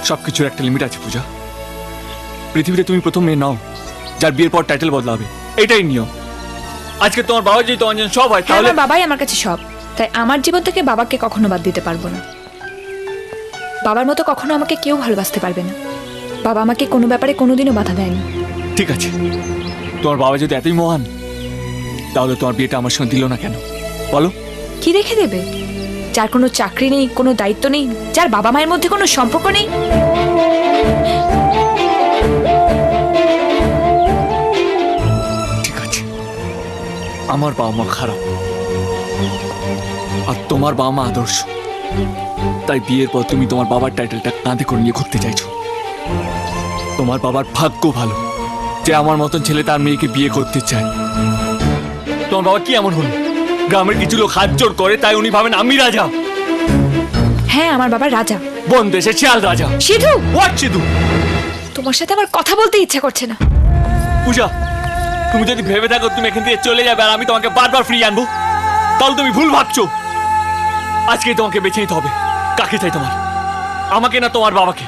সবকিছুর একটা লিমিট আছে পূজা। পৃথিবীতে তুমি প্রথম মেয়ে নাও যার বিয়ের পর টাইটেল বদলাবে, এটাই নিয়ম। আজকে তোমার বাবা যদি তোমার জন্য সব হয় হ্যাঁ, তাহলে আমার বাবাই আমার কাছে সব, তাই আমার জীবন থেকে বাবাকে কখনো বাদ দিতে পারবো না। বাবার মতো কখনো আমাকে কেউ ভালোবাসতে পারবে না। বাবা আমাকে কোনো ব্যাপারে কোনোদিনও বাধা দেয়নি। ঠিক আছে, তোমার বাবা যদি এতই মহান তাহলে তোমার বিয়েটা আমার সঙ্গে দিল না কেন বলো? কি রেখে দেবে? যার কোনো চাকরি নেই, কোনো দায়িত্ব নেই, যার বাবা মায়ের মধ্যে কোনো সম্পর্ক নেই। ঠিক আছে, আমার বাবা মা খারাপ আর তোমার বাবা মা আদর্শ, তাই বিয়ের পর তুমি তোমার বাবার টাইটেলটা কাঁধে করে নিয়ে ঘুরতে চাইছো। তোমার বাবার ভাগ্য ভালো যে আমার মতন ছেলে তার মেয়েকে বিয়ে করতে চায়। তোমার বাবা কি এমন হলো গ্রামের কিছু লোক হাত জোড় করে তাই উনি ভাবেন আমি রাজা? হ্যাঁ, আমার বাবা রাজা, বন দেশে শিয়াল রাজা। সিধু, হোয়াট সিধু? তোমার সাথে আমার কথা বলতে ইচ্ছা করছে না। পূজা, তুমি যদি ভেবে থাকো তুমি এখান থেকে চলে যাবে আর আমি তোমাকে বারবার ফিরিয়ে আনবো, তাহলে তুমি ভুল ভাবছো। আজকেই তোমাকে বেছে নিতে হবে কাকে চাই তোমার, আমাকে না তোমার বাবাকে।